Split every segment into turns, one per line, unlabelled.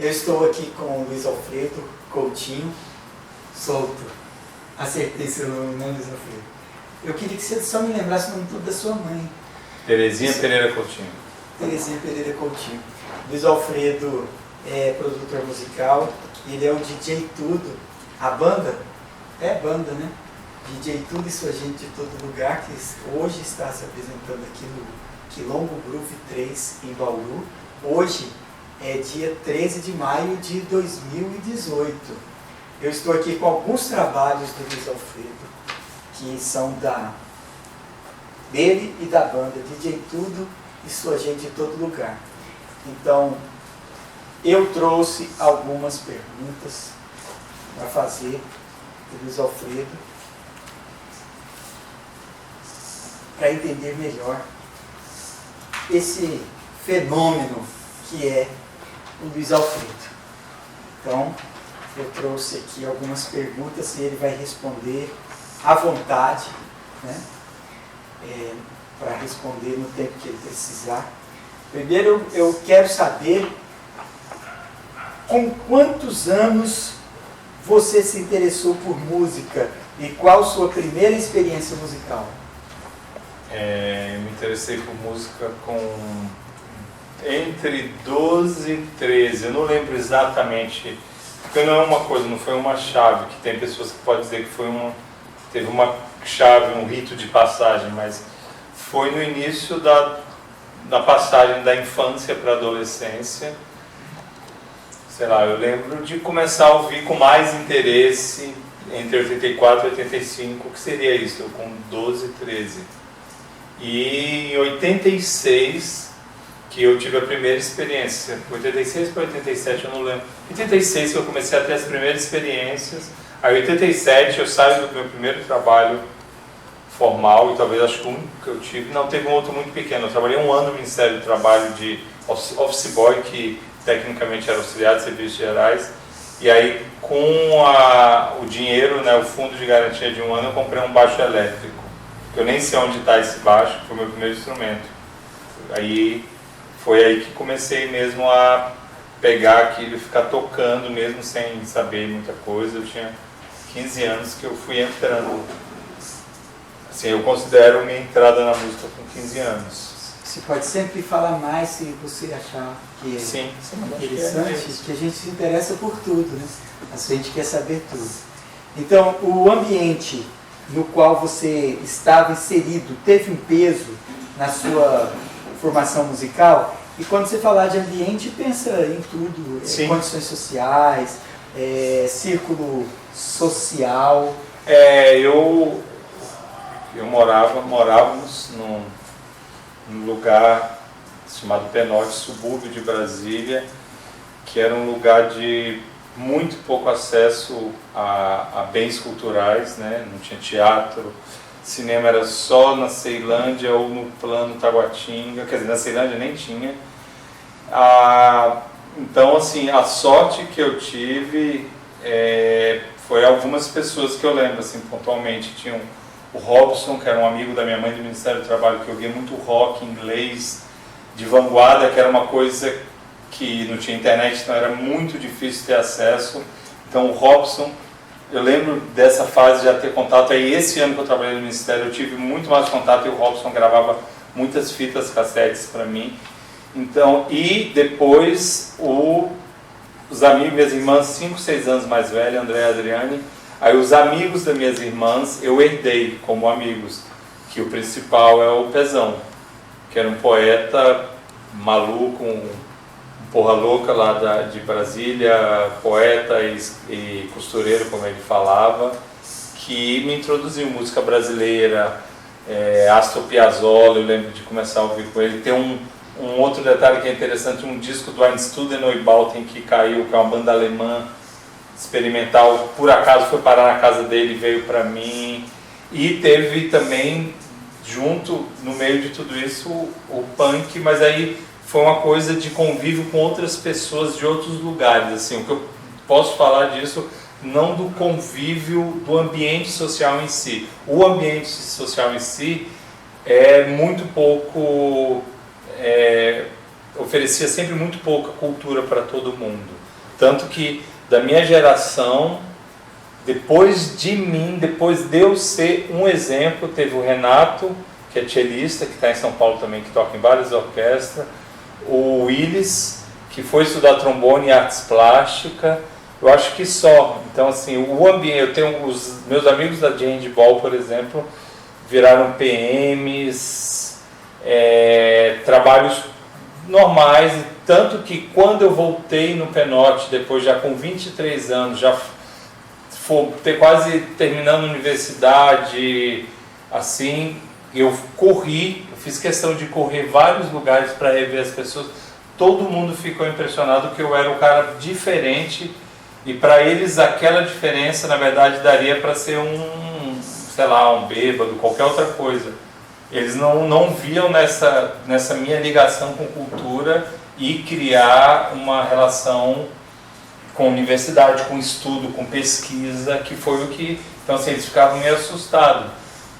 Eu estou aqui com o Luiz Alfredo Coutinho Souto. Acertei seu nome, não, Luiz Alfredo? Eu queria que você só me lembrasse o nome todo da sua mãe.
Terezinha Pereira Coutinho.
Terezinha Pereira Coutinho. Luiz Alfredo é produtor musical, ele é o DJ Tudo. A banda? É banda, né? DJ Tudo e sua gente de todo lugar, que hoje está se apresentando aqui no Quilombo Groove 3 em Bauru. Hoje é dia 13 de maio de 2018. Eu estou aqui com alguns trabalhos do Luiz Alfredo, que são dele e da banda DJ Tudo e sua gente de todo lugar. Então, eu trouxe algumas perguntas para fazer do Luiz Alfredo, para entender melhor esse fenômeno que é o Luiz Alfredo. Então, eu trouxe aqui algumas perguntas e ele vai responder à vontade, né? Para responder no tempo que ele precisar. Primeiro, eu quero saber com quantos anos você se interessou por música e qual sua primeira experiência musical?
Me interessei por música entre 12 e 13, eu não lembro exatamente, porque não é uma coisa, não foi uma chave, que tem pessoas que podem dizer que teve uma chave, um rito de passagem, mas foi no início da passagem da infância para a adolescência. Sei lá, eu lembro de começar a ouvir com mais interesse entre 84 e 85, que seria isso, eu com 12 e 13. E em 86, que eu tive a primeira experiência, 86 para 87 eu não lembro, 86 que eu comecei a ter as primeiras experiências, aí em 87 eu saio do meu primeiro trabalho formal, e talvez acho que o único que eu tive, não, teve um outro muito pequeno, eu trabalhei um ano no Ministério do Trabalho de office boy, que tecnicamente era auxiliar de serviços gerais, e aí com o dinheiro, né, o fundo de garantia de um ano, eu comprei um baixo elétrico, que eu nem sei onde está esse baixo, foi o meu primeiro instrumento. Aí foi aí que comecei mesmo a pegar aquilo e ficar tocando mesmo sem saber muita coisa. Eu tinha 15 anos que eu fui entrando. Assim, eu considero minha entrada na música com 15 anos.
Você pode sempre falar mais se você achar que é
sim,
interessante, que a gente se interessa por tudo, né? A gente quer saber tudo. Então, o ambiente no qual você estava inserido teve um peso na sua formação musical? E quando você falar de ambiente, pensa em tudo, condições sociais, círculo social.
Morávamos num lugar chamado Penote, subúrbio de Brasília, que era um lugar de muito pouco acesso a bens culturais, né? Não tinha teatro, cinema era só na Ceilândia ou no Plano Taguatinga, quer dizer, na Ceilândia nem tinha. Então, assim, a sorte que eu tive foi algumas pessoas que eu lembro, assim, pontualmente. Tinha o Robson, que era um amigo da minha mãe do Ministério do Trabalho, que ouvia muito rock inglês de vanguarda, que era uma coisa que não tinha internet, então era muito difícil ter acesso. Então o Robson, eu lembro dessa fase de já ter contato. Aí esse ano que eu trabalhei no Ministério eu tive muito mais contato, e o Robson gravava muitas fitas cassetes para mim. Então, e depois os amigos, minhas irmãs 5, 6 anos mais velhas, André e Adriane, aí os amigos das minhas irmãs eu herdei como amigos, que o principal é o Pezão, que era um poeta maluco, porra louca lá de Brasília, poeta e costureiro, como ele falava, que me introduziu música brasileira, Astor Piazzolla, eu lembro de começar a ouvir com ele. Tem um outro detalhe que é interessante, um disco do Einstürzende Neubauten que caiu, que é uma banda alemã experimental, por acaso foi parar na casa dele e veio para mim. E teve também, junto, no meio de tudo isso, o punk, mas aí foi uma coisa de convívio com outras pessoas de outros lugares, assim, o que eu posso falar disso, não do convívio do ambiente social em si. O ambiente social em si é muito pouco, oferecia sempre muito pouca cultura para todo mundo. Tanto que da minha geração, depois de mim, depois de eu ser um exemplo, teve o Renato, que é cellista, que está em São Paulo também, que toca em várias orquestras, o Willis, que foi estudar trombone e artes plásticas. Eu acho que só. Então, assim, o ambiente, eu tenho os meus amigos da de handball, por exemplo, viraram PMs, trabalhos normais, tanto que quando eu voltei no Penote, depois já com 23 anos, já quase terminando a universidade, assim, eu fiz questão de correr vários lugares para rever as pessoas. Todo mundo ficou impressionado que eu era um cara diferente, e para eles aquela diferença, na verdade, daria para ser sei lá, um bêbado, qualquer outra coisa. Eles não viam nessa minha ligação com cultura e criar uma relação com universidade, com estudo, com pesquisa, que foi o que... Então, assim, eles ficavam meio assustados.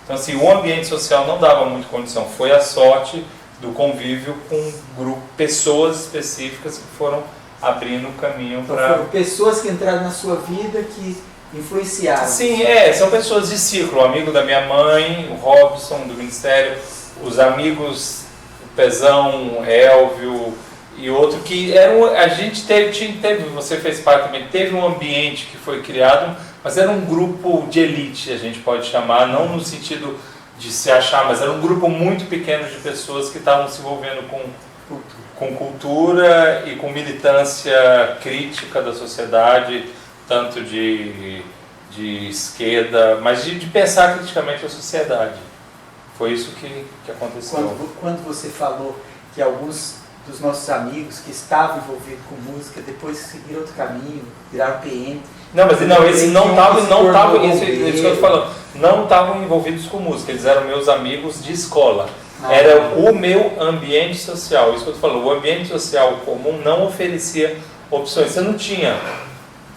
Então, assim, o ambiente social não dava muita condição. Foi a sorte do convívio com pessoas específicas que foram abrindo o caminho
então,
para...
foram pessoas que entraram na sua vida que influenciaram.
Sim, são pessoas de ciclo. O amigo da minha mãe, o Robson, do Ministério, os amigos, o Pezão, Elvio e outro, que eram... A gente teve, você fez parte também, teve um ambiente que foi criado, mas era um grupo de elite, a gente pode chamar, não no sentido de se achar, mas era um grupo muito pequeno de pessoas que estavam se envolvendo com cultura e com militância crítica da sociedade, tanto de esquerda, mas de pensar criticamente a sociedade. Foi isso que aconteceu.
Quando você falou que alguns dos nossos amigos que estavam envolvidos com música, depois seguiram outro caminho, viraram PM...
Não, mas eles não estavam, isso que eu estou falando, não estavam envolvidos com música, eles eram meus amigos de escola. Era o meu ambiente social, isso que eu estou falando, o ambiente social comum não oferecia opções, você não tinha,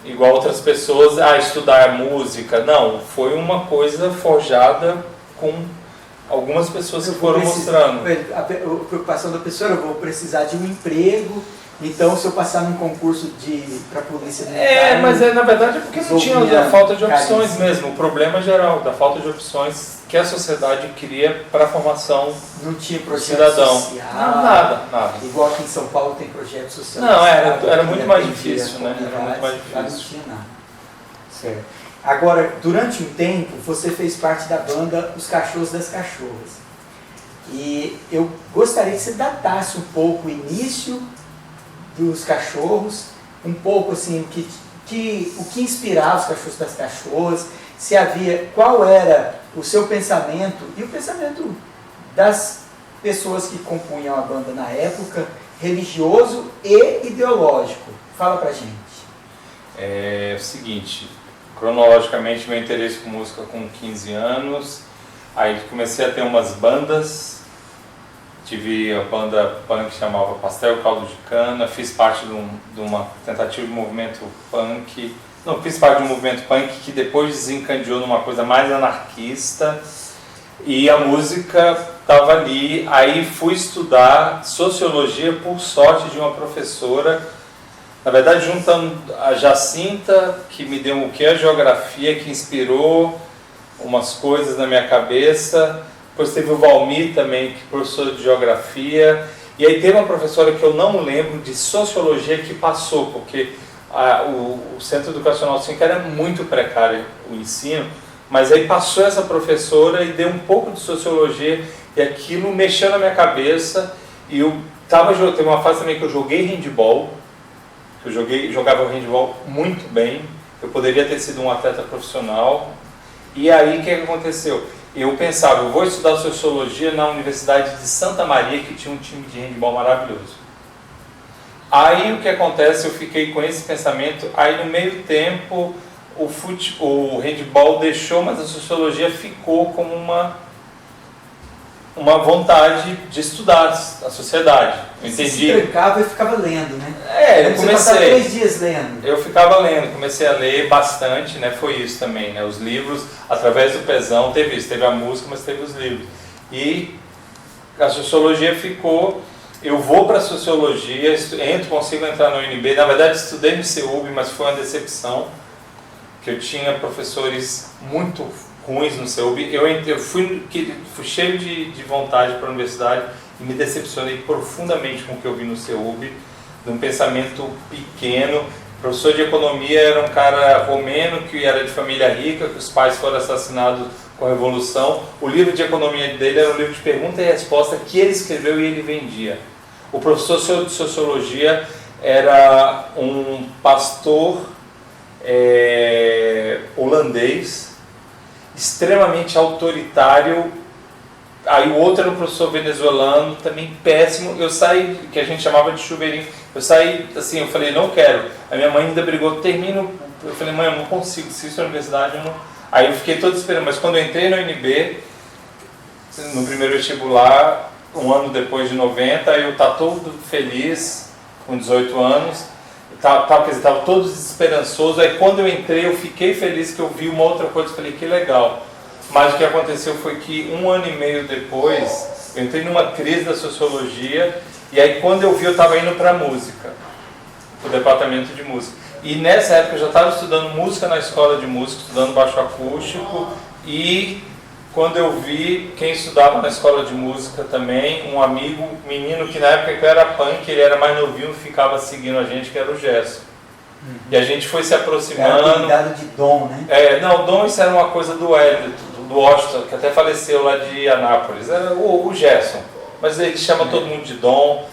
igual outras pessoas, estudar música, não, foi uma coisa forjada com algumas pessoas que foram mostrando.
A preocupação da pessoa, eu vou precisar de um emprego, então se eu passar num concurso para a polícia militar...
mas na verdade é porque não tinha a falta de opções mesmo, o problema geral da falta de opções que a sociedade cria para a formação
não tinha
do
projeto
cidadão.
social,
Nada.
Igual aqui em São Paulo tem projeto social.
Não, era muito mais difícil, né? Era muito mais difícil.
Lá não tinha nada. Certo. Agora, durante um tempo, você fez parte da banda Os Cachorros das Cachorras. E eu gostaria que você datasse um pouco o início dos Cachorros, um pouco assim, o que inspirava os Cachorros das Cachorras, se havia, qual era o seu pensamento e o pensamento das pessoas que compunham a banda na época, religioso e ideológico. Fala pra gente.
É o seguinte, cronologicamente meu interesse com música com 15 anos, aí comecei a ter umas bandas, tive a banda punk que chamava Pastel Caldo de Cana, fiz parte de uma tentativa de movimento punk, não, fiz parte de um movimento punk que depois desencadeou numa coisa mais anarquista, e a música estava ali. Aí fui estudar sociologia por sorte de uma professora, na verdade juntando a Jacinta, que me deu a geografia, que inspirou umas coisas na minha cabeça. Depois teve o Valmir também, que é professor de geografia, e aí teve uma professora que eu não lembro de sociologia que passou, porque o Centro Educacional 5 era muito precário o ensino, mas aí passou essa professora e deu um pouco de sociologia, e aquilo mexeu na minha cabeça. E teve uma fase também que eu joguei handball, jogava handball muito bem, eu poderia ter sido um atleta profissional. E aí o que aconteceu? Eu pensava, eu vou estudar sociologia na Universidade de Santa Maria, que tinha um time de handball maravilhoso. Aí o que acontece, eu fiquei com esse pensamento, aí no meio tempo o handball deixou, mas a sociologia ficou como uma vontade de estudar a sociedade. Eu entendi.
Você se trancava e ficava lendo, né?
Eu comecei.
Você passava 3 dias lendo.
Eu ficava lendo, comecei a ler bastante, né? Foi isso também, né? Os livros, através do Pezão, teve isso, teve a música, mas teve os livros. E a sociologia ficou, Eu vou para Sociologia, consigo entrar no UNB. Na verdade, estudei no CEUB, mas foi uma decepção, que eu tinha professores muito ruins no CEUB. Eu fui cheio de vontade para a universidade e me decepcionei profundamente com o que eu vi no CEUB, de um pensamento pequeno. O professor de economia era um cara romeno que era de família rica, que os pais foram assassinados com a Revolução. O livro de economia dele era um livro de pergunta e resposta que ele escreveu e ele vendia. O professor de Sociologia era um pastor holandês, extremamente autoritário. Aí o outro era um professor venezuelano, também péssimo. Eu saí, que a gente chamava de chuveirinho, eu saí assim, eu falei, não quero. A minha mãe ainda brigou, termino. Eu falei, mãe, eu não consigo, se isso é universidade, eu não... Aí eu fiquei todo esperando, mas quando eu entrei no UNB, no primeiro vestibular, um ano depois de 90, eu estava todo feliz, com 18 anos, estava todo desesperançoso. Aí quando eu entrei, eu fiquei feliz que eu vi uma outra coisa, falei, que legal. Mas o que aconteceu foi que um ano e meio depois, eu entrei numa crise da Sociologia, e aí quando eu vi, eu estava indo para a música, para o departamento de música. E nessa época eu já estava estudando música na escola de música, estudando baixo acústico, e quando eu vi quem estudava na escola de música também, um amigo, menino que na época que eu era punk, ele era mais novinho, ficava seguindo a gente, que era o Gerson. E a gente foi se aproximando.
Era cuidado de Dom, né?
Não, Dom, isso era uma coisa do Hélio, do Washington, que até faleceu lá de Anápolis, era o Gerson. Mas ele chama todo mundo de Dom.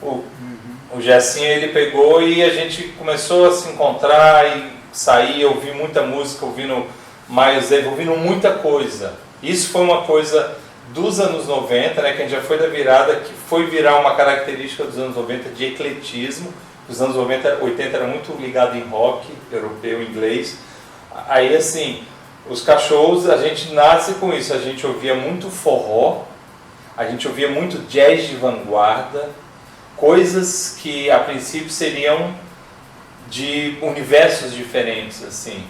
O Gessinho, ele pegou e a gente começou a se encontrar e sair, ouvir muita música, ouvindo Miles Davis, ouvindo muita coisa. Isso foi uma coisa dos anos 90, né, que a gente já foi da virada, que foi virar uma característica dos anos 90 de ecletismo. Os anos 80 era muito ligado em rock, europeu, inglês. Aí assim, os Cachorros, a gente nasce com isso, a gente ouvia muito forró, a gente ouvia muito jazz de vanguarda, coisas que a princípio seriam de universos diferentes, assim.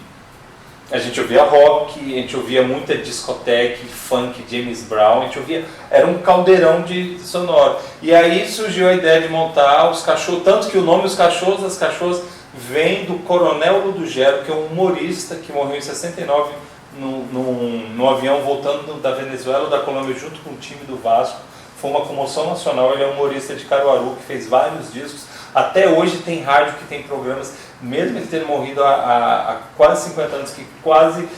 A gente ouvia rock, a gente ouvia muita discoteca, funk, James Brown, a gente ouvia, era um caldeirão de sonoro. E aí surgiu a ideia de montar os Cachorros, tanto que o nome Os Cachorros das Cachorras vem do Coronel Ludogero, que é um humorista que morreu em 69 num avião voltando da Venezuela ou da Colômbia junto com o time do Vasco. Foi uma comoção nacional. Ele é um humorista de Caruaru que fez vários discos. Até hoje tem rádio que tem programas, mesmo ele tendo morrido há quase 50 anos, que quase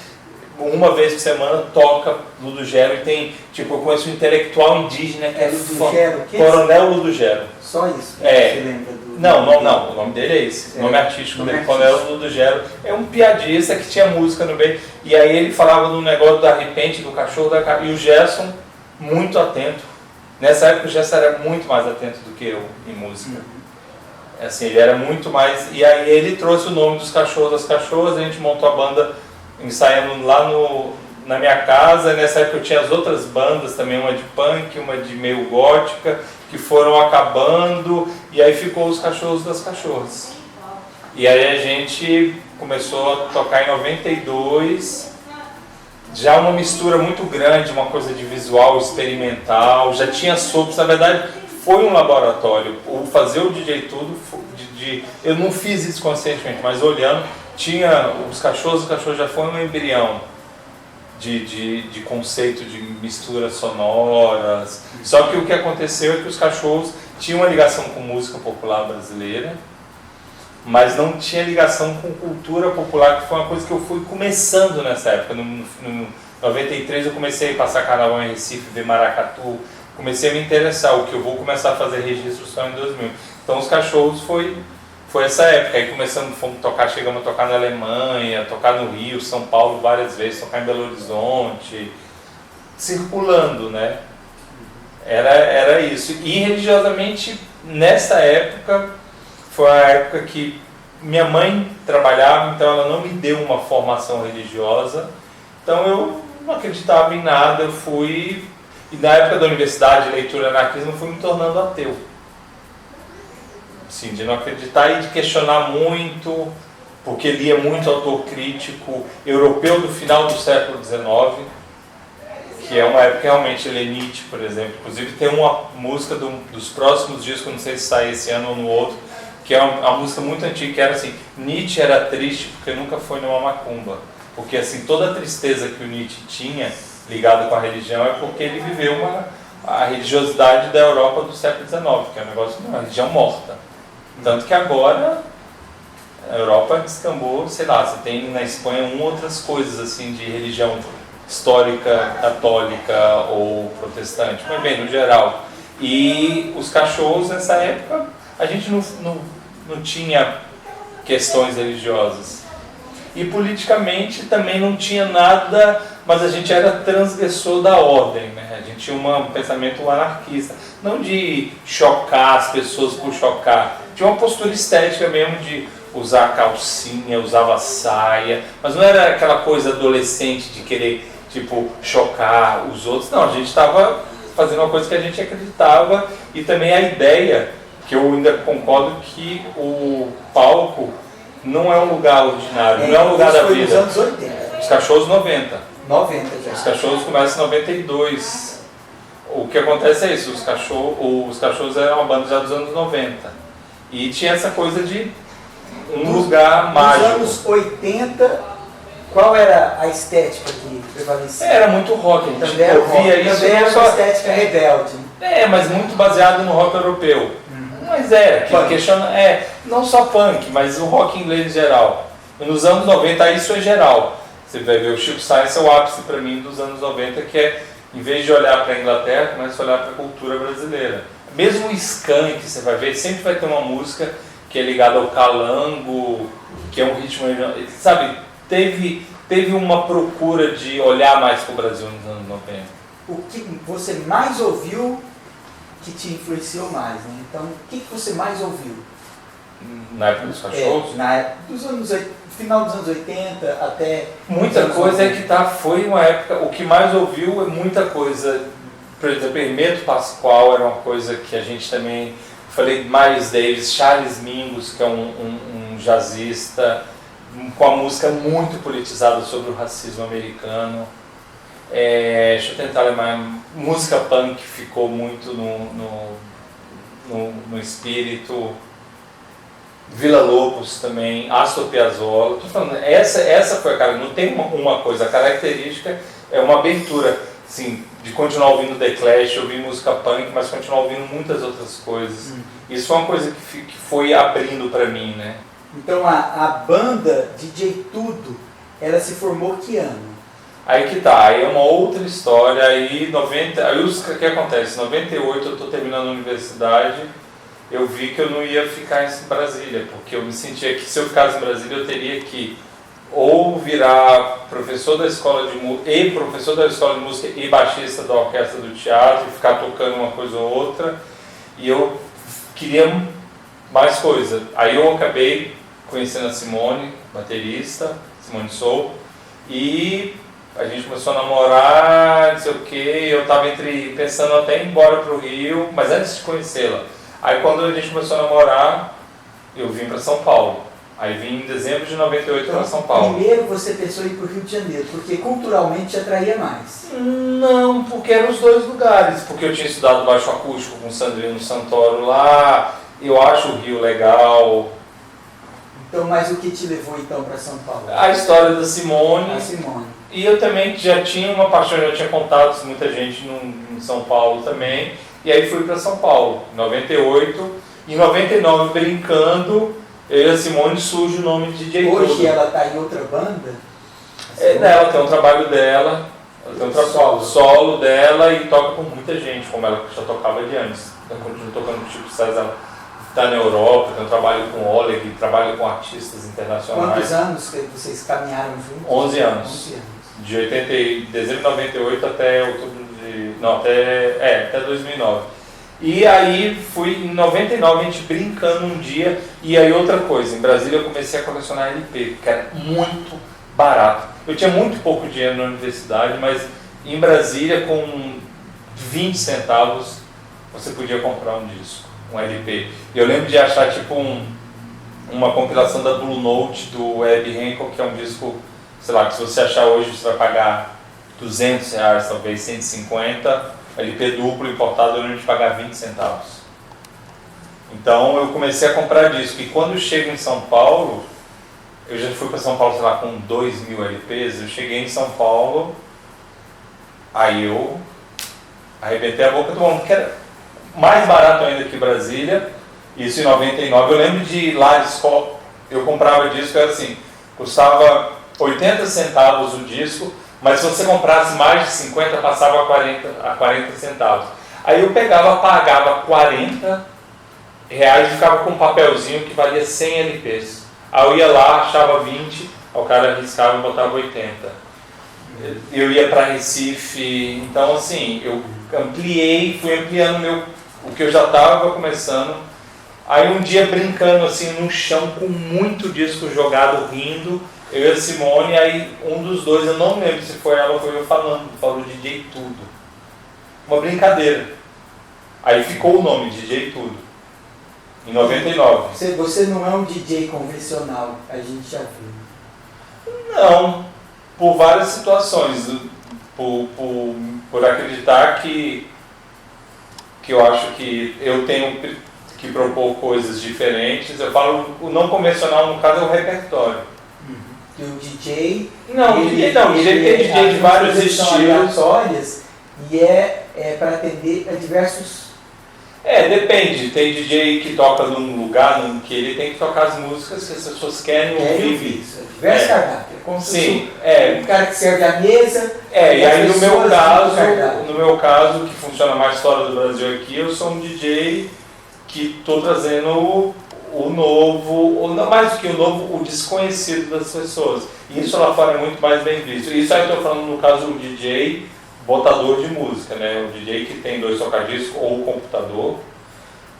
uma vez por semana toca Ludogero. E tem, tipo, eu conheço um intelectual indígena que é
Ludogero,
Coronel Ludogero.
Só isso? Você lembra do...
Não, o nome dele é esse, o nome artístico dele, Coronel Ludogero. É um piadista que tinha música no meio. E aí ele falava do negócio da repente, do cachorro, e o Gerson, muito atento. Nessa época o Gerson era muito mais atento do que eu em música. Assim, ele era muito mais... E aí ele trouxe o nome dos Cachorros das Cachorras, a gente montou a banda ensaiando lá na minha casa. Nessa época eu tinha as outras bandas também, uma de punk, uma de meio gótica, que foram acabando, e aí ficou os Cachorros das Cachorras. E aí a gente começou a tocar em 92... já uma mistura muito grande, uma coisa de visual experimental, já tinha sopros, na verdade foi um laboratório. O fazer o DJ Tudo, eu não fiz isso conscientemente, mas olhando, tinha os cachorros já foi um embrião de conceito de misturas sonoras. Só que o que aconteceu é que os Cachorros tinham uma ligação com música popular brasileira, mas não tinha ligação com cultura popular, que foi uma coisa que eu fui começando nessa época. No 93 eu comecei a passar carnaval em Recife, ver maracatu, comecei a me interessar. O que eu vou começar a fazer registro só em 2000. Então os Cachorros foi essa época. Aí chegamos a tocar na Alemanha, tocar no Rio, São Paulo várias vezes, tocar em Belo Horizonte, circulando, né? Era isso. E religiosamente, nessa época, foi a época que minha mãe trabalhava, então ela não me deu uma formação religiosa. Então eu não acreditava em nada, eu fui... E na época da universidade, leitura e anarquismo, eu fui me tornando ateu. Assim, de não acreditar e de questionar muito, porque lia muito autor crítico europeu do final do século XIX, que é uma época realmente ele é Nietzsche, por exemplo. Inclusive tem uma música dos próximos discos, não sei se sai esse ano ou no outro, que é uma música muito antiga, que era assim: Nietzsche era triste porque nunca foi numa macumba. Porque assim, toda a tristeza que o Nietzsche tinha ligada com a religião é porque ele viveu a religiosidade da Europa do século XIX, que é um negócio, uma religião morta. Tanto que agora a Europa descambou, sei lá, você tem na Espanha outras coisas assim de religião histórica, católica ou protestante, mas bem, no geral. E os Cachorros, nessa época, a gente não tinha questões religiosas. E politicamente também não tinha nada, mas a gente era transgressor da ordem, né? A gente tinha um pensamento anarquista, não de chocar as pessoas por chocar, tinha uma postura estética mesmo de usar calcinha, usava saia, mas não era aquela coisa adolescente de querer, tipo, chocar os outros. Não, a gente estava fazendo uma coisa que a gente acreditava, e também a ideia, que eu ainda concordo que o palco não é um lugar ordinário, não é um lugar da vida.
Nos anos 80.
Os Cachorros 90.
90 já.
Os Cachorros começam em 92. O que acontece é isso, os Cachorros eram uma banda já dos anos 90. E tinha essa coisa de um lugar mágico.
Nos anos 80, qual era a estética que prevalecia?
Era muito rock, a gente
Também
ouvia isso.
Também era
só
uma estética rebelde.
mas muito baseado no rock europeu. Mas que questiona, não só punk, mas o rock inglês em geral. E nos anos 90 isso é geral. Você vai ver o Chico Science é o ápice para mim dos anos 90, que é, em vez de olhar para a Inglaterra, começa a olhar para a cultura brasileira. Mesmo o Skank, você vai ver, sempre vai ter uma música que é ligada ao calango, que é um ritmo, sabe, teve uma procura de olhar mais para o Brasil nos anos 90.
O que você mais ouviu que te influenciou mais, né? Então, o que você mais ouviu?
Na época dos Cachorros?
Na época dos anos 80, final dos anos 80 até...
Muita coisa foi uma época, o que mais ouviu é muita coisa. Por exemplo, Hermeto Pascoal era uma coisa que a gente também... Falei Miles Davis, Charles Mingus, que é um jazzista, com a música muito politizada sobre o racismo americano. Deixa eu tentar lembrar, música punk ficou muito no espírito. Vila Lobos também, Astor Piazzolla. Tô falando, essa foi a cara, não tem uma coisa, a característica é uma abertura, assim, de continuar ouvindo The Clash, ouvir música punk, mas continuar ouvindo muitas outras coisas. Isso foi uma coisa que foi abrindo para mim, né?
Então a banda DJ Tudo, ela se formou que ano?
Aí que tá, aí é uma outra história, aí o que acontece? Em 98 eu estou terminando a universidade, eu vi que eu não ia ficar em Brasília, porque eu me sentia que se eu ficasse em Brasília eu teria que ou virar professor da escola de música e baixista da orquestra do teatro, e ficar tocando uma coisa ou outra, e eu queria mais coisa. Aí eu acabei conhecendo a Simone, baterista, Simone Sou, e a gente começou a namorar, não sei o que, eu estava pensando até ir embora para o Rio, mas antes de conhecê-la. Aí quando a gente começou a namorar, eu vim para São Paulo. Aí vim em dezembro de 98 para São Paulo.
Primeiro você pensou em ir para o Rio de Janeiro, porque culturalmente te atraía mais?
Não, porque eram os dois lugares. Porque eu tinha estudado baixo acústico com o Sandrino Santoro lá, eu acho o Rio legal.
Então, mas o que te levou então para São Paulo?
A história da Simone.
A Simone.
E eu também já tinha uma paixão, já tinha contatos, muita gente em São Paulo também. E aí fui para São Paulo, em 98. Em 99, brincando, eu e a Simone surge o nome de DJ Tudo.
Hoje ela está em outra banda?
Ela tem um trabalho dela, ela tem um solo dela e toca com muita gente, como ela já tocava de antes. Ela continua tocando com o Chico César, está na Europa, tem um trabalho com o Oleg, trabalha com artistas internacionais.
Quantos anos que vocês caminharam juntos?
11 anos.
11 anos.
De dezembro de 98 até outubro até 2009. E aí fui em 99, a gente brincando um dia, e aí outra coisa, em Brasília eu comecei a colecionar LP, que era muito barato. Eu tinha muito pouco dinheiro na universidade, mas em Brasília com 20 centavos você podia comprar um disco, um LP. E eu lembro de achar tipo uma compilação da Blue Note do Herbie Hancock, que é um disco, sei lá, que se você achar hoje você vai pagar R$200, talvez 150, LP duplo importado eu lembro de pagar 20 centavos. Então eu comecei a comprar disco, e quando eu chego em São Paulo, eu já fui para São Paulo, sei lá, com 2.000 LPs, eu cheguei em São Paulo, aí eu arrebentei a boca do mundo, que era mais barato ainda que Brasília, isso em 99, eu lembro de ir lá de escola, eu comprava disco, era assim, custava 80 centavos o disco, mas se você comprasse mais de 50, passava a 40 centavos. Aí eu pegava, pagava 40 reais e ficava com um papelzinho que valia 100 LPs. Aí eu ia lá, achava 20, aí o cara arriscava e botava 80. Eu ia para Recife, então assim, eu fui ampliando o que eu já estava começando. Aí um dia brincando assim no chão com muito disco jogado, rindo, eu e a Simone, aí um dos dois, eu não lembro se foi ela ou foi eu falou DJ Tudo. Uma brincadeira. Aí ficou o nome, DJ Tudo. Em 99.
Você não é um DJ convencional, a gente já viu.
Não, por várias situações. Por acreditar que eu acho que eu tenho que propor coisas diferentes. Eu falo, o não convencional no caso é o repertório.
Que o DJ...
Não, DJ tem DJ de vários estilos.
Aleatórias, e é para atender a diversos...
Depende. Tem DJ que toca num lugar que ele tem que tocar as músicas que as pessoas querem ouvir.
Isso, diversos cardápios. Como
sim,
um cara que serve a mesa...
e aí no meu caso, que funciona mais fora do Brasil aqui, eu sou um DJ que estou trazendo o novo, ou não mais do que o novo, o desconhecido das pessoas. E isso lá fora é muito mais bem visto. Isso aí eu estou falando no caso do DJ botador de música, né? O DJ que tem 2 tocadiscos ou computador,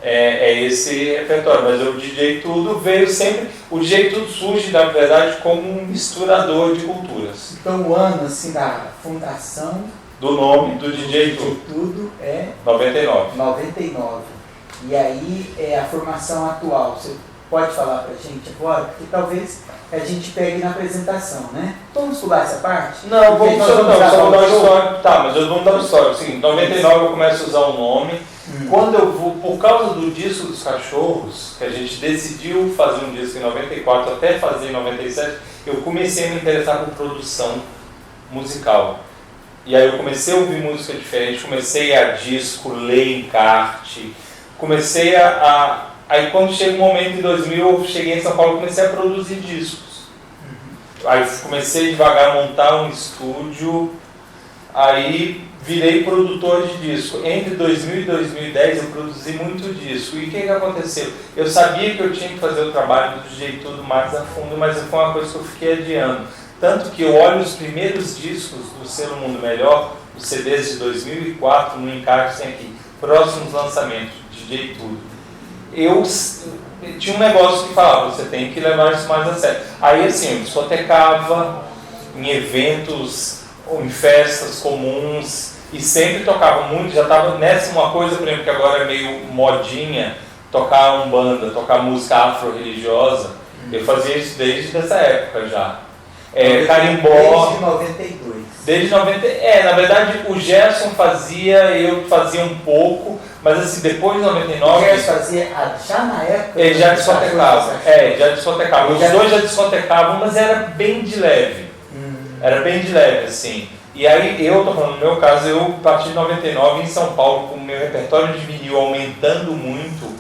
é esse repertório. Mas o DJ Tudo veio sempre... O DJ Tudo surge, na verdade, como um misturador de culturas.
Então o ano assim, da fundação
do nome do DJ
Tudo é
99.
E aí é a formação atual. Você pode falar pra gente agora? Porque talvez a gente pegue na apresentação, né? Vamos pular essa parte?
Não, vamos dar uma história. Tá, mas eu vou dar uma história. Assim, em 99 eu começo a usar o nome. Quando eu vou, por causa do disco dos cachorros, que a gente decidiu fazer um disco em 94 até fazer em 97, eu comecei a me interessar por produção musical. E aí eu comecei a ouvir música diferente, comecei a disco, ler encarte, comecei aí quando chega um momento em 2000, eu cheguei em São Paulo e comecei a produzir discos. Aí comecei devagar a montar um estúdio, aí virei produtor de disco. Entre 2000 e 2010 eu produzi muito disco. E o que aconteceu? Eu sabia que eu tinha que fazer o trabalho do jeito tudo mais a fundo, mas foi uma coisa que eu fiquei adiando. Tanto que eu olho os primeiros discos do Selo Mundo Melhor, os CDs de 2004, no encarte tem aqui, próximos lançamentos, DJ Tudo. Eu tinha um negócio que falava, você tem que levar isso mais a sério. Aí assim, eu discotecava em eventos, ou em festas comuns, e sempre tocava muito, já estava nessa uma coisa, por exemplo, que agora é meio modinha, tocar umbanda, tocar música afro-religiosa. Eu fazia isso desde essa época já. Carimbó.
Desde 92.
Desde 90. Na verdade o Gerson fazia, eu fazia um pouco, mas assim, depois de 99.
O Gerson fazia já na época?
Ele já discotecava. Já discotecava. Os dois já discotecavam, mas era bem de leve. Era bem de leve, assim. E aí eu tô falando, no meu caso, eu a partir de 99 em São Paulo, com o meu repertório de vinil aumentando muito,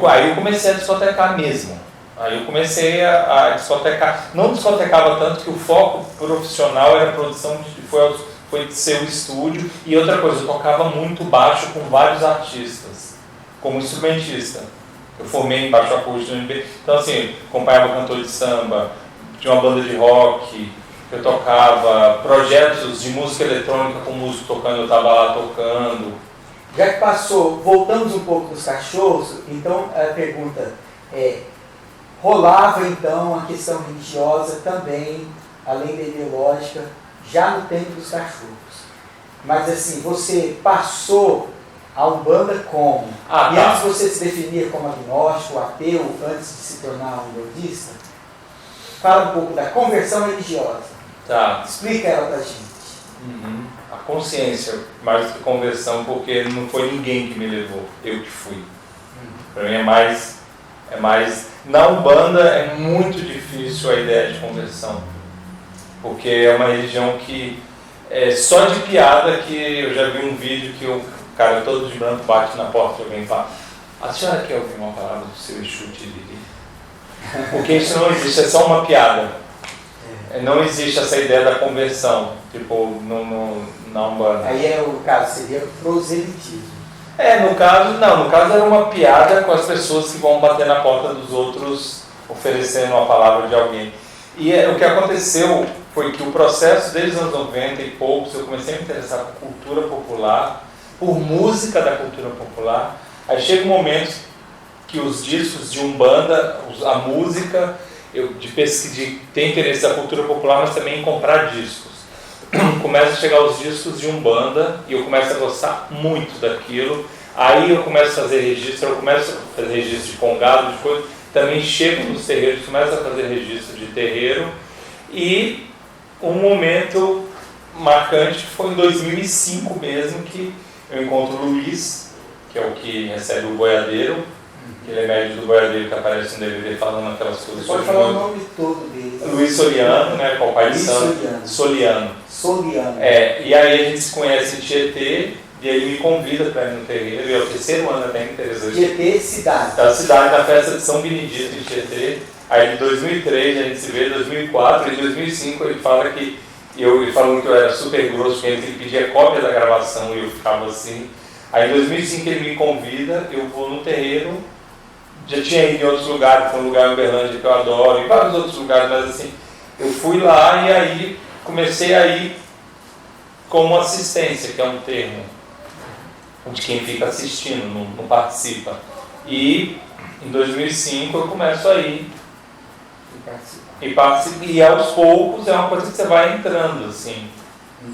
aí eu comecei a discotecar mesmo. Aí eu comecei a discotecar, não discotecava tanto que o foco profissional era a produção, foi de ser o estúdio. E outra coisa, eu tocava muito baixo com vários artistas, como instrumentista. Eu formei em baixo acústico no MB, então assim, acompanhava cantor de samba, tinha uma banda de rock, eu tocava projetos de música eletrônica com músico tocando, eu estava lá tocando.
Já que voltamos um pouco dos cachorros, então a pergunta rolava então a questão religiosa também, além da ideológica, já no tempo dos cachorros. Mas assim, você passou a Umbanda como? E antes você se definia como agnóstico, ateu, antes de se tornar um budista? Fala um pouco da conversão religiosa.
Tá.
Explica ela pra gente.
Uhum. A consciência, mais do que conversão, porque não foi ninguém que me levou, eu que fui. Para mim é mais... Na Umbanda é muito difícil a ideia de conversão, porque é uma religião que é só de piada que eu já vi um vídeo que o cara todo de branco bate na porta de alguém e fala: a senhora quer ouvir uma palavra do seu Exu Tiriri? Porque isso não existe, é só uma piada. Não existe essa ideia da conversão, tipo, na Umbanda.
Aí é o caso, seria proselitismo.
No caso era uma piada com as pessoas que vão bater na porta dos outros oferecendo a palavra de alguém. E o que aconteceu foi que o processo desde os anos 90 e poucos, eu comecei a me interessar por cultura popular, por música da cultura popular. Aí chega um momento que os discos de Umbanda, a música, de ter interesse da cultura popular, mas também em comprar discos. Começa a chegar os discos de Umbanda e eu começo a gostar muito daquilo. Aí eu começo a fazer registro, de congado, de coisa. Também chego nos terreiros, começo a fazer registro de terreiro. E um momento marcante foi em 2005 mesmo, que eu encontro o Luiz, que é o que recebe o boiadeiro. Ele é médico do boiadeiro que aparece no DVD falando aquelas coisas.
Você pode falar o nome todo dele.
Luiz Soliano, né, com o pai de santo. Soliano. E aí a gente se conhece em Tietê, e aí ele me convida para ir no terreiro, e é o terceiro ano até interessante.
Tietê, cidade.
Da cidade, na festa de São Benedito em Tietê. Aí em 2003 a gente se vê, em 2004, e em 2005 ele fala que, ele falando que eu era super grosso, que ele pedia cópia da gravação, e eu ficava assim. Aí em 2005 ele me convida, eu vou no terreiro. Já tinha ido em outros lugares, foi um lugar em Uberlândia que eu adoro, e vários outros lugares, mas assim, eu fui lá e aí comecei a ir como assistência, que é um termo de quem fica assistindo, não participa. E em 2005 eu começo a ir e aos poucos é uma coisa que você vai entrando, assim.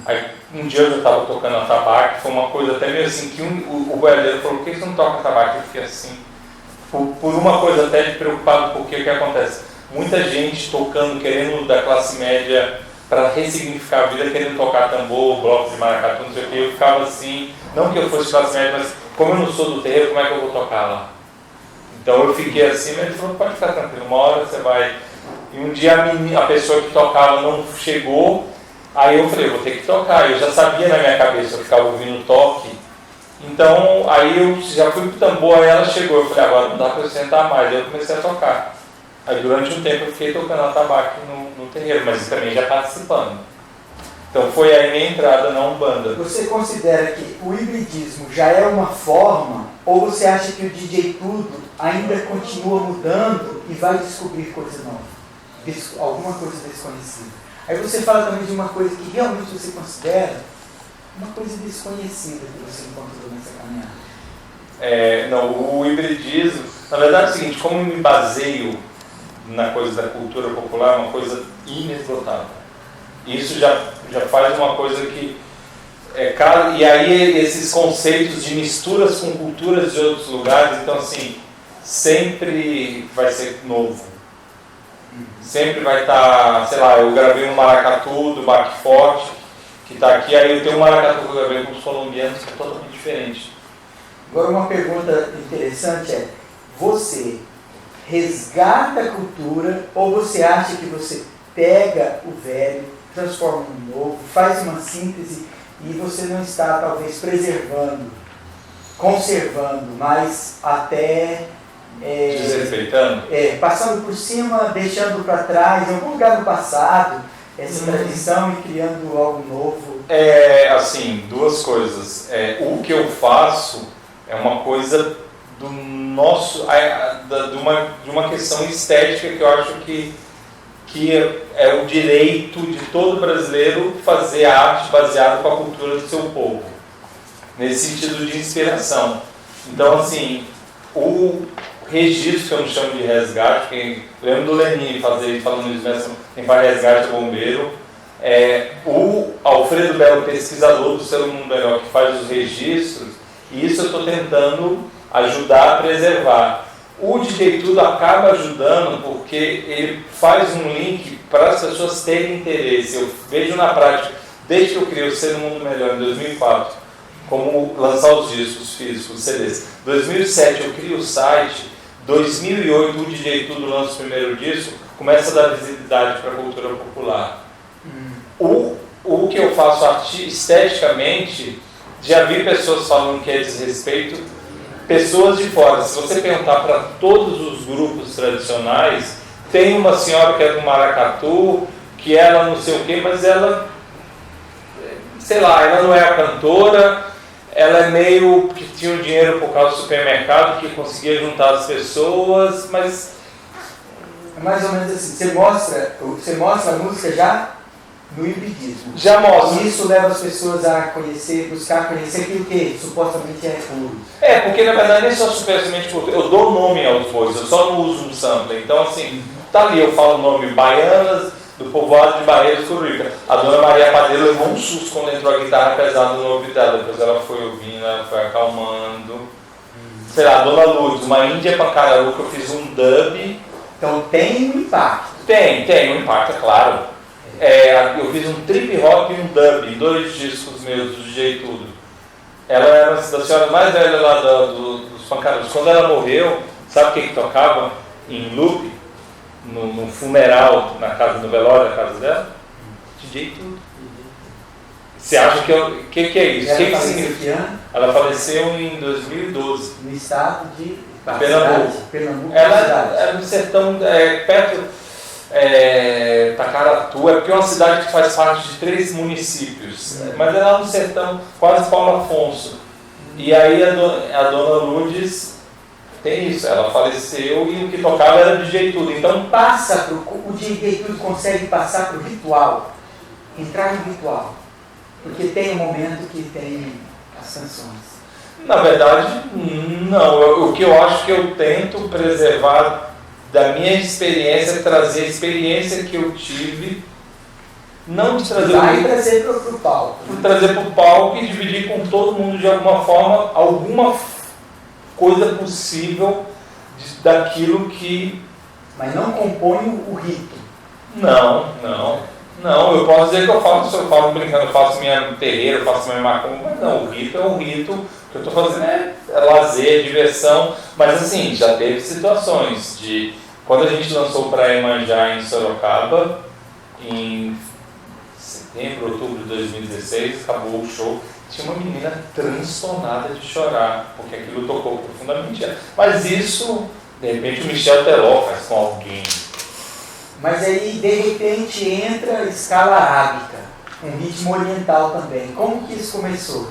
Aí um dia eu já estava tocando atabaque, foi uma coisa até meio assim, que o boiadeiro falou: por que você não toca atabaque? Eu fiquei assim, por uma coisa até de preocupado, porque o que acontece? Muita gente tocando, querendo da classe média para ressignificar a vida, querendo tocar tambor, bloco de maracatu, não sei o que, eu ficava assim, não que eu fosse classe média, mas como eu não sou do terreiro, como é que eu vou tocar lá? Então eu fiquei assim, mas ele falou: pode ficar tranquilo, uma hora você vai. E um dia a pessoa que tocava não chegou, aí eu falei: vou ter que tocar. Eu já sabia na minha cabeça, eu ficava ouvindo o toque. Então aí eu já fui pro tambor, aí ela chegou, eu falei: agora não dá para eu sentar mais. Aí eu comecei a tocar. Aí durante um tempo eu fiquei tocando atabaque no terreiro, mas também já participando. Então foi aí minha entrada na Umbanda.
Você considera que o hibridismo já é uma forma, ou você acha que o DJ Tudo ainda continua mudando e vai descobrir coisa nova? Alguma coisa desconhecida? Aí você fala também de uma coisa que realmente você considera uma coisa desconhecida que você encontrou nessa caminhada.
Não, o hibridismo, na verdade é o seguinte, como eu me baseio na coisa da cultura popular, é uma coisa inesgotável. Isso já faz uma coisa que... e aí esses conceitos de misturas com culturas de outros lugares, então assim, sempre vai ser novo. Sempre vai estar, sei lá, eu gravei um maracatu do Baque Forte, que está aqui, aí eu tenho um maracatu que eu gravei com os colombianos, que é totalmente diferente.
Agora uma pergunta interessante é: você resgata a cultura ou você acha que você pega o velho, transforma no novo, faz uma síntese e você não está talvez preservando, conservando, mas até
desrespeitando?
Passando por cima, deixando para trás, em algum lugar do passado, essa tradição e criando algo novo?
Assim, duas coisas. O que eu faço é uma coisa do nosso, de uma questão estética que eu acho que é o direito de todo brasileiro fazer arte baseada com a cultura do seu povo, nesse sentido de inspiração. Então, assim, o registro, que eu não chamo de resgate, que lembro do Lenin falando isso, né? Quem faz resgate é bombeiro. O Alfredo Belo, pesquisador do Ser um Mundo Melhor, que faz os registros, e isso eu estou tentando ajudar a preservar. O DJ Tudo acaba ajudando porque ele faz um link para as pessoas terem interesse. Eu vejo na prática Desde que eu criei o Ser um Mundo Melhor em 2004, como lançar os discos físicos, os CDs. 2007 eu crio o site, 2008 o DJ Tudo lança o primeiro disco, começa a dar visibilidade para a cultura popular. O que eu faço esteticamente, já vi pessoas falando que é desrespeito, pessoas de fora. Se você perguntar para todos os grupos tradicionais, tem uma senhora que é do Maracatu, que ela não sei o quê, mas ela, sei lá, ela não é a cantora, ela é meio que tinha o dinheiro por causa do supermercado, que conseguia juntar as pessoas, mas...
É mais ou menos assim, você mostra a música já no impedismo.
Já mostra.
E isso leva as pessoas a conhecer, buscar conhecer aquilo que supostamente é puro.
É, porque na verdade nem só supostamente puro, eu dou nome aos bois, eu só não uso um sampler. Então assim, tá ali, eu falo o nome Baianas, do povoado de Barreiros Cururica. A dona Maria Padeiro levou um susto quando entrou a guitarra pesada no ouvido dela. Depois ela foi ouvindo, ela foi acalmando. Sei lá, a dona Lourdes, uma Índia Pancararu, que eu fiz um dub.
Então tem um impacto.
Tem um impacto, é claro. Eu fiz um trip hop e um dub em 2 discos meus do DJ Tudo. Ela era uma das senhoras mais velhas lá dos Pancarus. Quando ela morreu, sabe o que tocava em loop? No funeral, no velório da casa dela? DJ Tudo. Você acha que é isso?
Ela
que
faleceu
significa?
que ano?
Ela faleceu em 2012.
No estado de
Pernambuco.
Pernambuco.
Ela era no sertão, perto Tacaratu, porque é uma cidade que faz parte de 3 municípios. Mas ela é lá no sertão, quase Paulo Afonso. E aí a dona Lourdes tem isso, ela faleceu e o que tocava era DJ Tudo. Então
o DJ Tudo consegue passar para o ritual, entrar no ritual. Porque tem um momento que tem as canções.
Na verdade, não. O que eu acho que eu tento preservar da minha experiência, trazer a experiência que eu tive, não de trazer
trazer para o palco.
Trazer para o palco e dividir com todo mundo de alguma forma, alguma coisa possível daquilo que...
Mas não compõe o rito.
Não. Eu posso dizer que eu falo brincando, eu faço minha terreira, eu faço minha macumba, mas não, o rito é um rito, o que eu estou fazendo é lazer, diversão, mas assim, já teve situações de, quando a gente lançou para Iemanjá em Sorocaba, em setembro, outubro de 2016, acabou o show, tinha uma menina transtornada de chorar, porque aquilo tocou profundamente ela. Mas isso, de repente, o Michel Teló faz com alguém.
Mas aí, de repente, entra a escala arábica, um ritmo oriental também. Como que isso começou?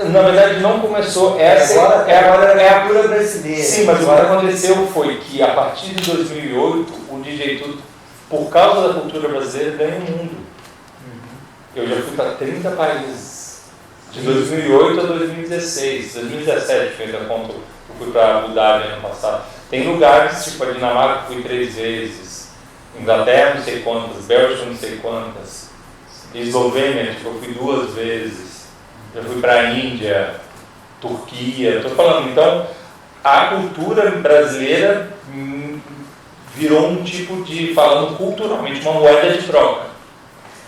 Na verdade, não começou.
Agora é a cultura brasileira.
Sim, mas o que aconteceu foi que, a partir de 2008, o DJ Tudo, por causa da cultura brasileira, ganha o mundo. Eu já fui para 30 países. De 2008 a 2016. 2017, eu ainda conto, eu fui para Abu Dhabi ano passado. Tem lugares, tipo a Dinamarca, fui 3 vezes. Inglaterra, não sei quantas. Bélgica, não sei quantas. Eslovênia, tipo, eu fui 2 vezes. Já fui para a Índia, Turquia. Estou falando, então, a cultura brasileira virou um tipo de, falando culturalmente, uma moeda de troca.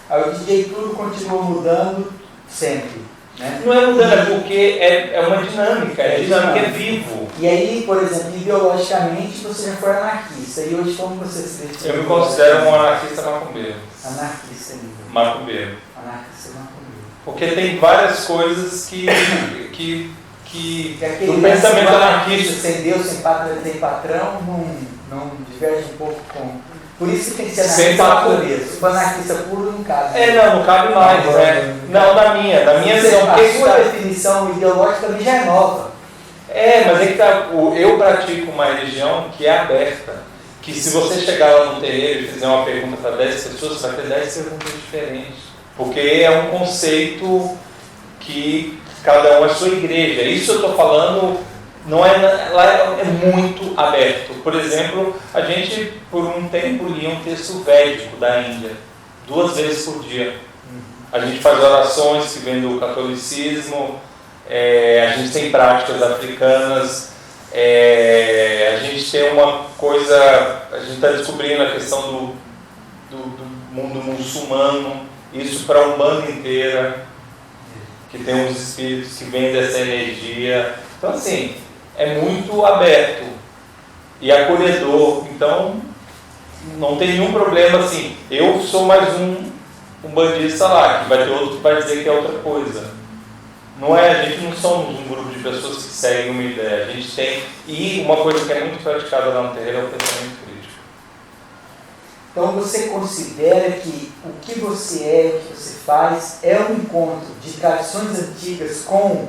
O DJ Tudo continua mudando sempre, né?
Não é mudando, é porque é uma dinâmica, é vivo.
E aí, por exemplo, ideologicamente você já foi anarquista, e hoje como você se define?
Eu me considero um anarquista macumbeiro.
Anarquista,
Macumbeiro.
Anarquista macumbeiro.
Porque tem várias coisas que do pensamento anarquista.
Sem Deus, sem pátria, sem patrão, não diverge um pouco com... Por isso que tem que ser anarquista puro. O anarquista puro não cabe.
Não cabe mais, né? Não, na minha visão.
A sua definição ideológica também já é nova.
Mas é que tá, eu pratico uma religião que é aberta. Que se você chegar lá no terreiro e fizer uma pergunta para 10 pessoas, você vai ter 10 perguntas diferentes. Porque é um conceito que cada um é sua igreja. Isso eu estou falando... lá é muito aberto. Por exemplo, a gente por um tempo lia um texto védico da Índia, 2 vezes por dia. A gente faz orações que vêm do catolicismo, a gente tem práticas africanas, a gente tem uma coisa, a gente está descobrindo a questão do mundo muçulmano, isso para a Umbanda inteira, que tem uns espíritos que vêm dessa energia. Então, assim, é muito aberto e acolhedor. Então, não tem nenhum problema assim. Eu sou mais um bandista lá, que vai ter outro que vai dizer que é outra coisa. Não é, a gente não somos um grupo de pessoas que seguem uma ideia. A gente tem, e uma coisa que é muito praticada lá no terreiro é o pensamento crítico.
Então você considera que o que você é, o que você faz, é um encontro de tradições antigas com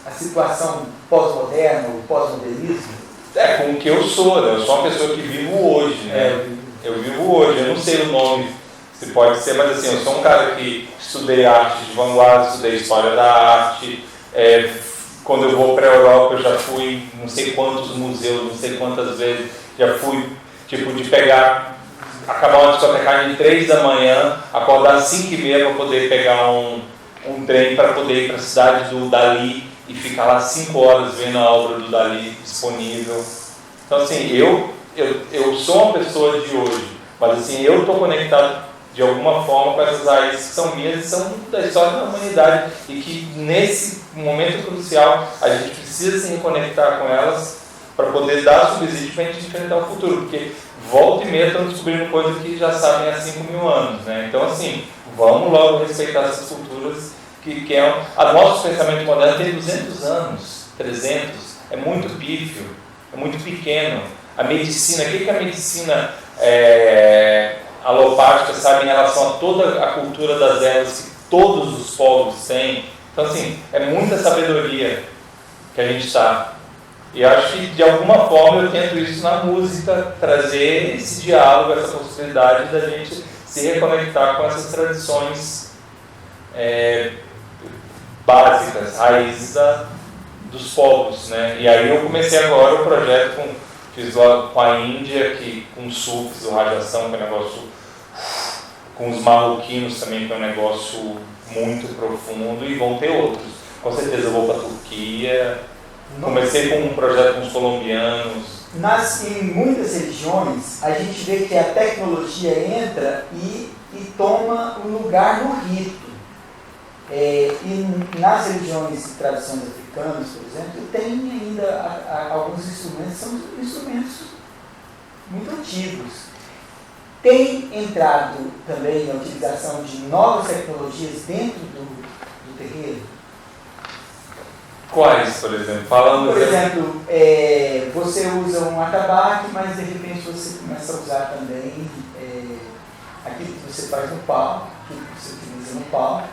a situação pós-moderna, o pós-modernismo?
É, com o que eu sou, né? Eu sou uma pessoa que vivo hoje, né? Eu vivo hoje, eu não sei o nome, se pode ser, mas assim, eu sou um cara que estudei arte de vanguarda, estudei história da arte. Quando eu vou para a Europa, eu já fui não sei quantos museus, não sei quantas vezes, já fui, tipo, de pegar, acabar uma discotecagem de 3 da manhã, acordar às 5h30 para poder pegar um trem para poder ir para a cidade do Dalí e ficar lá 5 horas vendo a obra do Dalí disponível. Então, assim, eu sou uma pessoa de hoje, mas assim, eu estou conectado de alguma forma com essas raízes que são minhas e são da história da humanidade, e que nesse momento crucial a gente precisa se reconectar com elas para poder dar subsídio para a gente enfrentar o futuro, porque volta e meia estão descobrindo coisas que já sabem há 5.000 anos, né? Então, assim, vamos logo respeitar essas culturas que é o nosso pensamento moderno tem 200 anos, 300, é muito pífio, é muito pequeno. A medicina, o que a medicina alopática sabe em relação a toda a cultura das ervas que todos os povos têm? Então, assim, é muita sabedoria que a gente está. E acho que, de alguma forma, eu tento isso na música, trazer esse diálogo, essa possibilidade da gente se reconectar com essas tradições básicas, raízes dos povos, né? E aí eu comecei agora o projeto fiz lá com a Índia, com os sufis, o Rajastão, que é um negócio, com os marroquinos também, que é um negócio muito profundo, e vão ter outros. Com certeza eu vou para a Turquia. Comecei com um projeto com os colombianos.
Em muitas religiões, a gente vê que a tecnologia entra e toma o lugar do rito. E nas religiões de tradições africanas, por exemplo, tem ainda alguns instrumentos, são instrumentos muito antigos. Tem entrado também a utilização de novas tecnologias dentro do terreiro?
Quais, por exemplo? Falando
por exemplo, você usa um atabaque, mas de repente você começa a usar também aquilo que você faz no palco, aquilo que você utiliza no palco,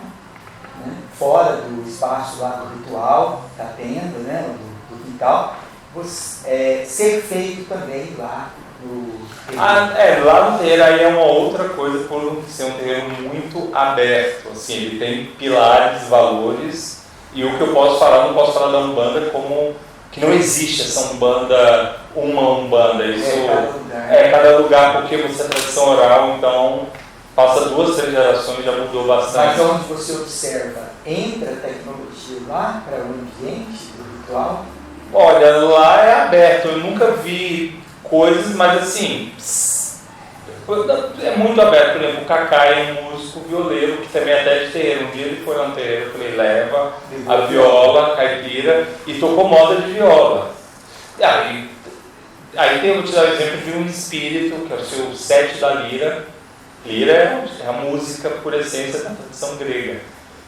né? Fora do espaço lá do ritual, da tenda, né? do quintal, ser feito também lá no terreiro.
Lá no terreiro aí é uma outra coisa, por ser um terreiro muito aberto, assim, ele tem pilares, valores. E o que eu posso falar, não posso falar da Umbanda como que não existe essa Umbanda, uma Umbanda. Isso cada lugar, porque você é tradição oral, então passa 2, 3 gerações, já mudou bastante.
Mas onde você observa, entra a tecnologia lá para o ambiente do ritual?
Olha, lá é aberto, eu nunca vi coisas, mas assim, é muito aberto. Por exemplo, o Cacá é um músico violeiro, que também é até de terreiro. Um dia ele foi lá no terreiro, eu falei, leva a viola, caipira, e tocou moda de viola. Aí eu vou te dar o exemplo de um espírito, que é o seu sete da lira. Lira é a música por essência da tradição grega.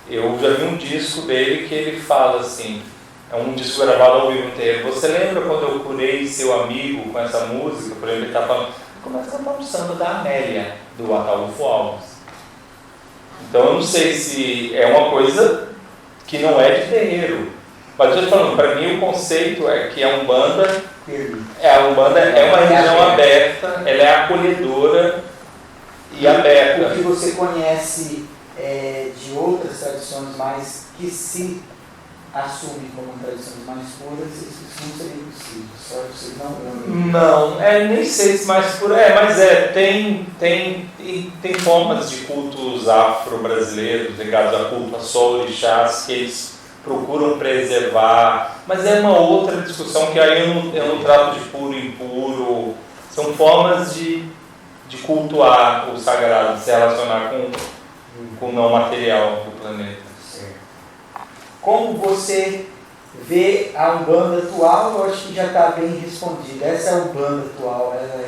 Eu já vi um disco dele que ele fala assim, é um disco gravado ao vivo no terreiro. Você lembra quando eu curei seu amigo com essa música? Por exemplo, ele está falando, começa a cantar um samba da Amélia, do Ataúfo Alves. Então eu não sei se é uma coisa que não é de terreiro. Mas eu estou falando, para mim o conceito é que a Umbanda é uma religião aberta, ela é acolhedora e aberta.
O que você conhece de outras tradições mais que se assumem como tradições mais puras, isso não seria possível. Só você
não, nem sei se mais puro mas tem formas de cultos afro-brasileiros ligados a culto a sol orixás que eles procuram preservar, mas é uma outra discussão que aí eu não trato de puro e impuro. São formas de cultuar o sagrado, de se relacionar com com o não material do planeta.
Certo. Como você vê a Umbanda atual, eu acho que já está bem respondido. Essa é a Umbanda atual, ela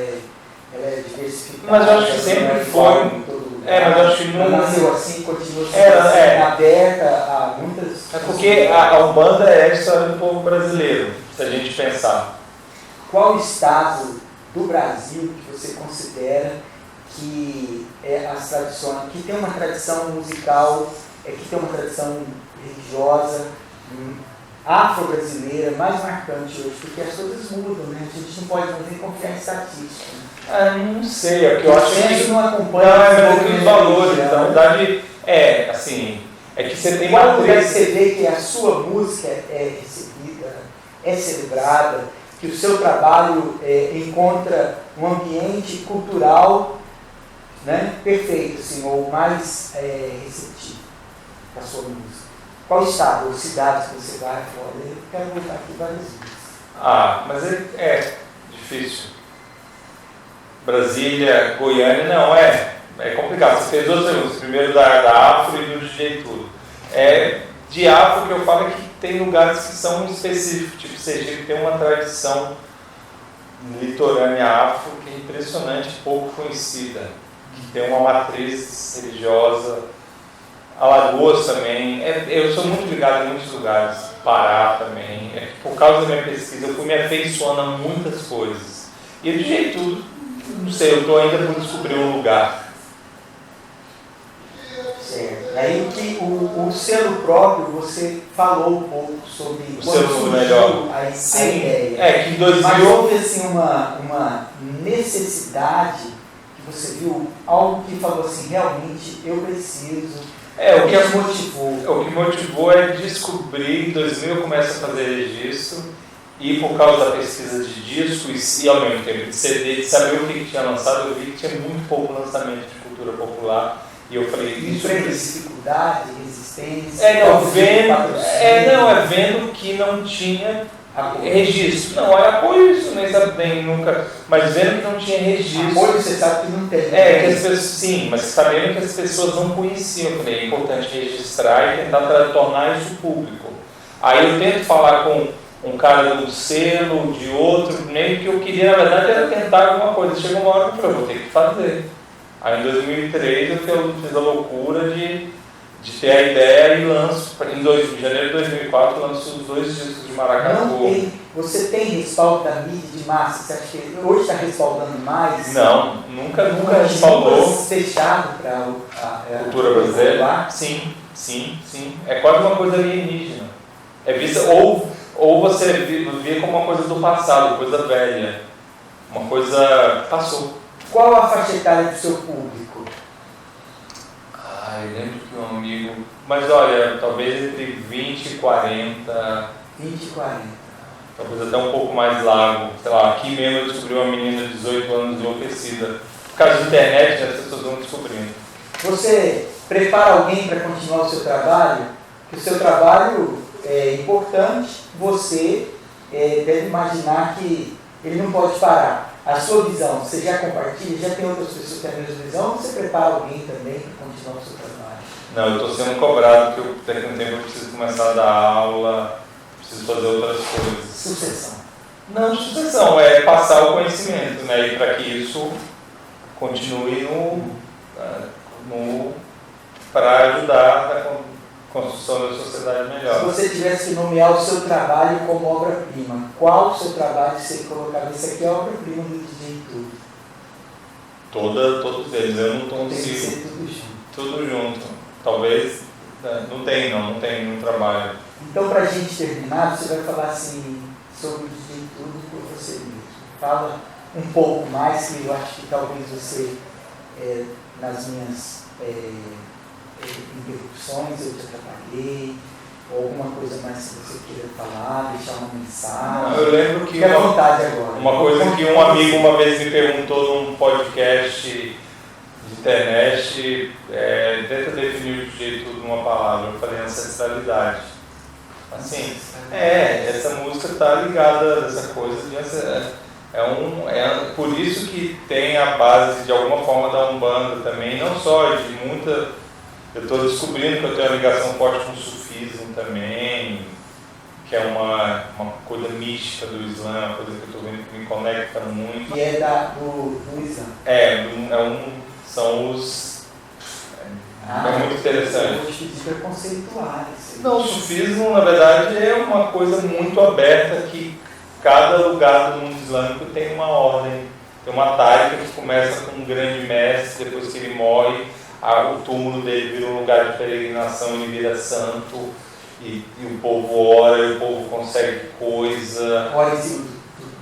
é diversificada.
Mas eu acho que sempre foi. Mas eu acho que não
nasceu assim, continua sendo assim, aberta a muitas.
É porque a Umbanda é a história do povo brasileiro, se a gente pensar.
Qual estado do Brasil que você considera que as tradições, que tem uma tradição musical, que tem uma tradição religiosa, afro-brasileira mais marcante hoje? Porque as coisas mudam, né? A gente não pode nem confiar em estatística.
Não sei, é que eu acho que
não acompanha
os valores. Na verdade, assim, é que você tem
uma coisa. Você vê que a sua música é recebida, é celebrada, que o seu trabalho encontra um ambiente cultural, né, perfeito, assim, ou mais receptivo para a sua música. Qual estado ou cidade que você vai fora? Eu quero voltar aqui várias vezes.
Mas é difícil. Brasília, Goiânia, não, é complicado. Você fez duas perguntas, primeiro da Afro e do DJ Tudo. De Afro que eu falo é que tem lugares que são específicos, tipo Sergipe tem uma tradição litorânea afro que é impressionante, pouco conhecida, que tem uma matriz religiosa. Alagoas também, eu sou muito ligado em muitos lugares, Pará também, por causa da minha pesquisa eu fui me afeiçoando a muitas coisas. E do jeito, não sei, eu estou ainda por descobrir um lugar.
Certo. Aí que o selo próprio, você falou um pouco sobre
o selo melhor.
A ideia.
Que em 2000...
Mas houve assim, uma necessidade que você viu, algo que falou assim, realmente eu preciso.
O que me motivou é descobrir, em 2000 eu começo a fazer registro, e por causa da pesquisa de discos e ao mesmo tempo de CD, de saber o que tinha lançado, eu vi que tinha muito pouco lançamento de cultura popular, e eu falei...
dificuldade, resistência...
vendo que não tinha registro. Não, era apoio isso, nem sabe bem nunca, mas vendo que não tinha registro.
Apoio você sabe que não tem.
Que as pessoas, sim, mas sabendo que as pessoas não conheciam, eu falei, é importante registrar e tentar tornar isso público. Aí eu tento falar com um cara do selo, de outro, meio que eu queria, na verdade, era tentar alguma coisa. Chegou uma hora que eu falei, vou ter que fazer. Aí em 2003 eu fiz a loucura de ter a ideia e lanço, em janeiro de 2004, lanço os 2 discos de Maracatu.
Você tem respaldo da mídia de massa? Você acha que hoje está respaldando mais?
Não, nunca respaldou.
Fechado para a
cultura brasileira? Sim. É quase uma coisa alienígena. É vista, ou você vê como uma coisa do passado, coisa velha. Uma coisa passou.
Qual a faixa etária do seu público?
Eu lembro que um amigo... Mas olha, talvez entre 20 e 40...
20 e 40.
Talvez até um pouco mais largo. Sei lá, aqui mesmo eu descobri uma menina de 18 anos enlouquecida. Por causa da internet, as pessoas vão descobrindo.
Você prepara alguém para continuar o seu trabalho? Porque o seu trabalho é importante, você deve imaginar que ele não pode parar. A sua visão, você já compartilha? Já tem outras pessoas que têm a mesma visão? Ou você prepara alguém também para continuar o seu trabalho?
Não, eu estou sendo cobrado porque daqui a um tempo eu preciso começar a dar aula, preciso fazer outras coisas.
Sucessão?
Não, sucessão, é passar o conhecimento, né? E para que isso continue para ajudar na construção da sociedade melhor.
Se você tivesse que nomear o seu trabalho como obra-prima, qual o seu trabalho você colocava? Esse aqui é a obra-prima do DJ Tudo.
Todos eles, eu não consigo.
Tem que ser tudo junto.
Tudo junto. Talvez, não tem no trabalho.
Então, para a gente terminar, você vai falar assim, sobre o DJ Tudo por você mesmo. Fala um pouco mais, que eu acho que talvez você, nas minhas interrupções, eu te atrapalhei, ou alguma coisa mais que você queira falar, deixar uma mensagem.
Eu lembro que
fique à vontade agora.
Uma coisa que um amigo uma vez me perguntou num podcast de internet, tenta definir o DJ Tudo numa palavra. Eu falei ancestralidade. Assim, essa música está ligada a essa coisa por isso que tem a base de alguma forma da Umbanda também, não só de muita Eu estou descobrindo que eu tenho uma ligação forte com o sufismo também, que é uma coisa mística do Islã, uma coisa que eu estou vendo que me conecta muito.
Que é do Islã.
São os... é muito interessante.
Os preconceituais.
Não, o sufismo, na verdade, é uma coisa muito aberta que cada lugar do mundo islâmico tem uma ordem, tem uma taifa que começa com um grande mestre, depois que ele morre, o túmulo dele vira um lugar de peregrinação, ele vira santo, e o povo ora, e o povo consegue coisa.
Ora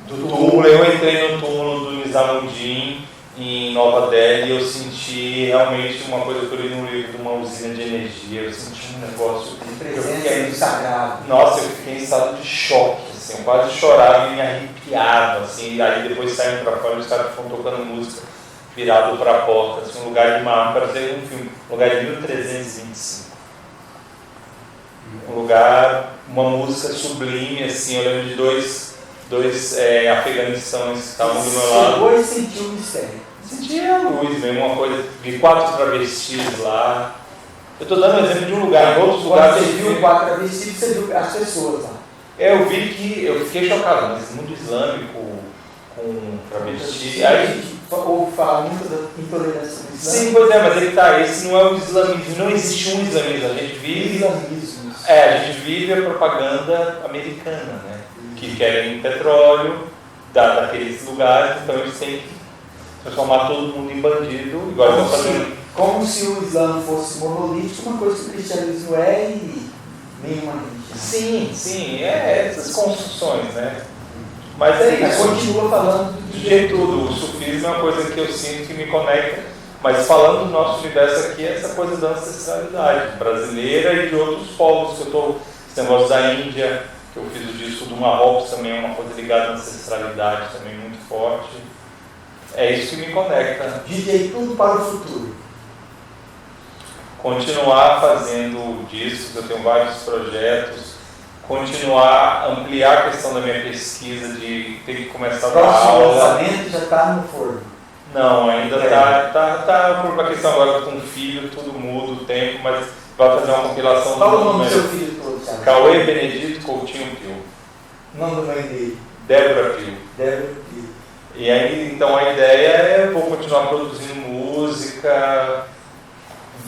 do túmulo. Eu entrei no túmulo do Nizamuddin em Nova Delhi e eu senti realmente uma coisa que eu li no livro de uma usina de energia, eu senti um negócio
de presença do sagrado.
Nossa, eu fiquei em estado de choque, assim, eu quase chorava e me arrepiava, assim, aí depois saímos para fora e os caras ficam tocando música virado para a porta, assim, um lugar de mar, para ser um filme, um lugar de 1325. Um lugar, uma música sublime, assim, eu lembro de dois Afeganistães que estavam do meu lado.
Chegou e sentiu o mistério.
Senti a luz mesmo, uma coisa, vi 4 travestis lá. Eu estou dando exemplo de um lugar, em outros lugares.
Quando você viu 4 travestis, você viu as pessoas lá.
Eu vi que, eu fiquei chocado, mas mundo islâmico com travesti. Aí,
ou fala muito da intolerância do Islã.
Sim, pois é, mas ele tá, esse não é o islamismo, não existe um islamismo, a gente vive. A gente vive a propaganda americana, né? Que querem petróleo daqueles lugares, então eles têm que transformar todo mundo em bandido, igual estão fazendo.
Como se o Islã fosse monolítico, uma coisa que o cristianismo é e nenhuma religião.
Sim, essas construções, né? Mas é isso.
Continua falando
do jeito tudo. O sufismo é uma coisa que eu sinto que me conecta, mas falando do nosso universo aqui, é essa coisa da ancestralidade brasileira e de outros povos que eu estou, esse negócio da Índia, que eu fiz o disco do Marrocos também, é uma coisa ligada à ancestralidade também muito forte. É isso que me conecta.
DJ tudo para o futuro.
Continuar fazendo discos, eu tenho vários projetos, continuar, ampliar a questão da minha pesquisa, de ter que começar a dar aula.
O lançamento já está no forno?
Não, ainda está por uma questão agora com o filho, tudo muda o tempo, mas vai fazer uma compilação.
Qual o nome do seu filho todo, Thiago?
Cauê Benedito Coutinho Pio.
O nome do mãe dele?
Débora Pio.
Débora Pio.
E aí, então a ideia é vou continuar produzindo música,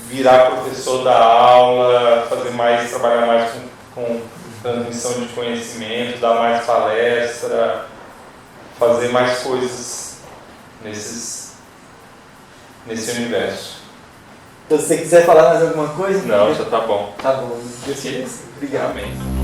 virar professor da aula, trabalhar mais com transmissão de conhecimento, dar mais palestra, fazer mais coisas nesse universo.
Então, se você quiser falar mais alguma coisa?
Não, já tá bom.
Tá bom. Obrigado.
Amém.